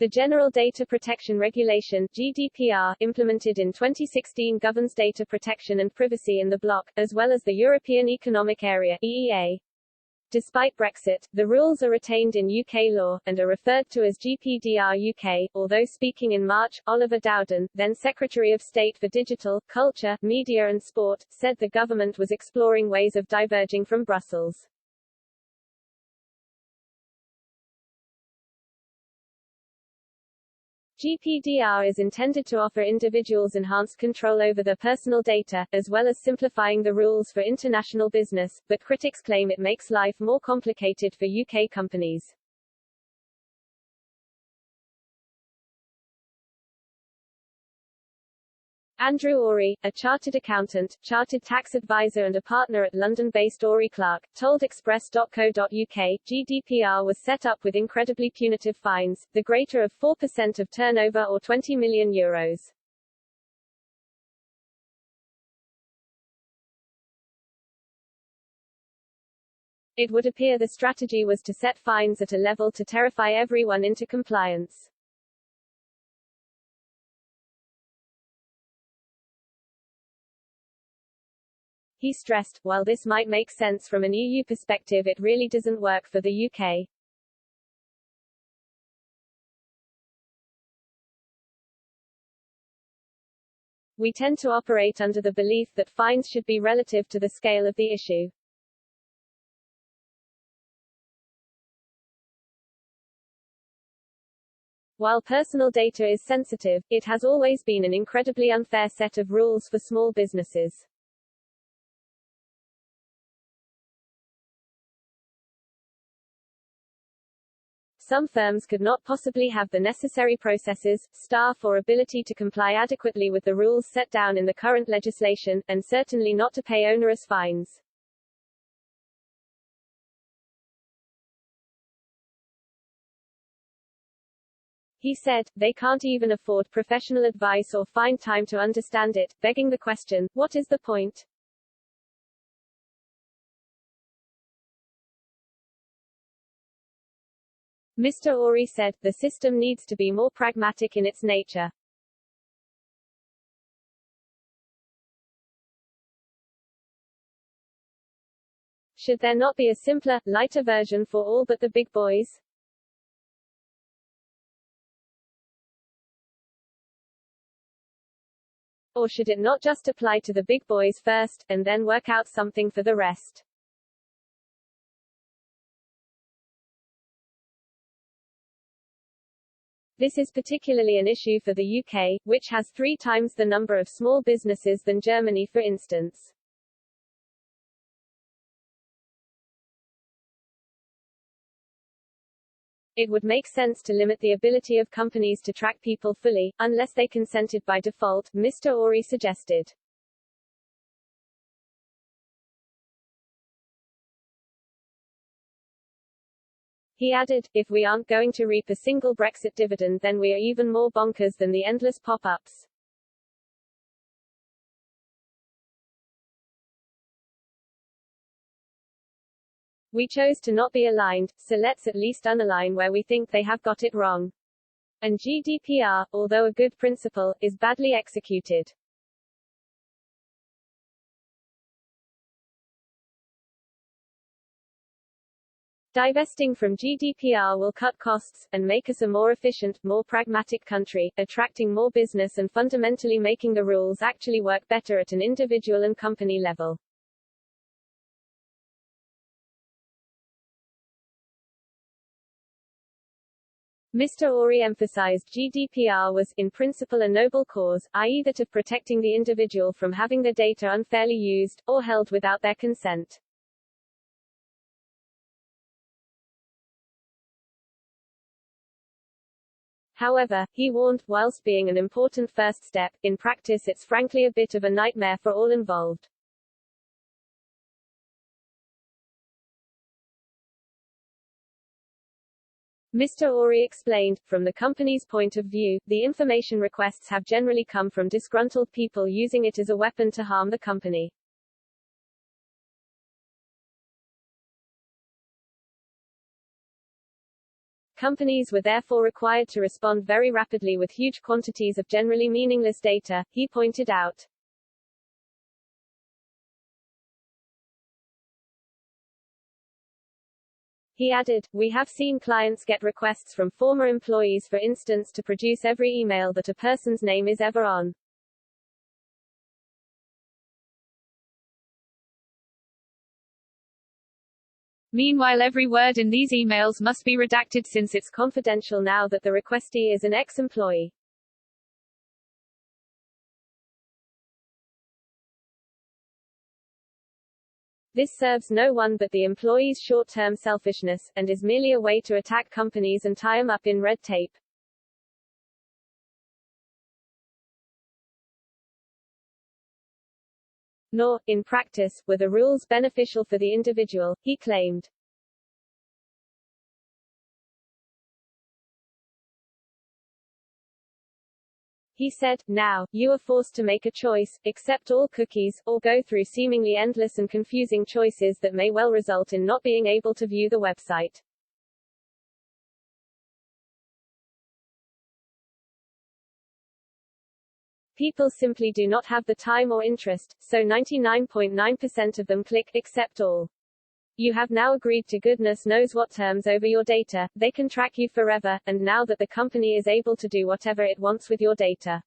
The General Data Protection Regulation (GDPR), implemented in 2016, governs data protection and privacy in the bloc, as well as the European Economic Area (EEA). Despite Brexit, the rules are retained in UK law, and are referred to as GPDR UK, although speaking in March, Oliver Dowden, then Secretary of State for Digital, Culture, Media and Sport, said the government was exploring ways of diverging from Brussels. GPDR is intended to offer individuals enhanced control over their personal data, as well as simplifying the rules for international business, but critics claim it makes life more complicated for UK companies. Andrew Ory, a chartered accountant, chartered tax advisor and a partner at London-based Ory Clark, told Express.co.uk, GDPR was set up with incredibly punitive fines, the greater of 4% of turnover or €20 million. It would appear the strategy was to set fines at a level to terrify everyone into compliance. He stressed, while this might make sense from an EU perspective, it really doesn't work for the UK. We tend to operate under the belief that fines should be relative to the scale of the issue. While personal data is sensitive, it has always been an incredibly unfair set of rules for small businesses. Some firms could not possibly have the necessary processes, staff or ability to comply adequately with the rules set down in the current legislation, and certainly not to pay onerous fines. He said, they can't even afford professional advice or find time to understand it, begging the question, what is the point? Mr. Ory said, the system needs to be more pragmatic in its nature. Should there not be a simpler, lighter version for all but the big boys? Or should it not just apply to the big boys first, and then work out something for the rest? This is particularly an issue for the UK, which has 3 times the number of small businesses than Germany, for instance. It would make sense to limit the ability of companies to track people fully, unless they consented by default, Mr. Ory suggested. He added, if we aren't going to reap a single Brexit dividend, then we are even more bonkers than the endless pop-ups. We chose to not be aligned, so let's at least unalign where we think they have got it wrong. And GDPR, although a good principle, is badly executed. Divesting from GDPR will cut costs, and make us a more efficient, more pragmatic country, attracting more business and fundamentally making the rules actually work better at an individual and company level. Mr. Ory emphasized GDPR was, in principle, a noble cause, i.e. that of protecting the individual from having their data unfairly used, or held without their consent. However, he warned, whilst being an important first step, in practice it's frankly a bit of a nightmare for all involved. Mr. Ory explained, from the company's point of view, the information requests have generally come from disgruntled people using it as a weapon to harm the company. Companies were therefore required to respond very rapidly with huge quantities of generally meaningless data, he pointed out. He added, "We have seen clients get requests from former employees, for instance, to produce every email that a person's name is ever on. Meanwhile, every word in these emails must be redacted since it's confidential now that the requestee is an ex-employee." This serves no one but the employee's short-term selfishness, and is merely a way to attack companies and tie them up in red tape. Nor, in practice, were the rules beneficial for the individual, he claimed. He said, "Now, you are forced to make a choice, accept all cookies, or go through seemingly endless and confusing choices that may well result in not being able to view the website." People simply do not have the time or interest, so 99.9% of them click accept all. You have now agreed to goodness knows what terms over your data, they can track you forever, and now that the company is able to do whatever it wants with your data.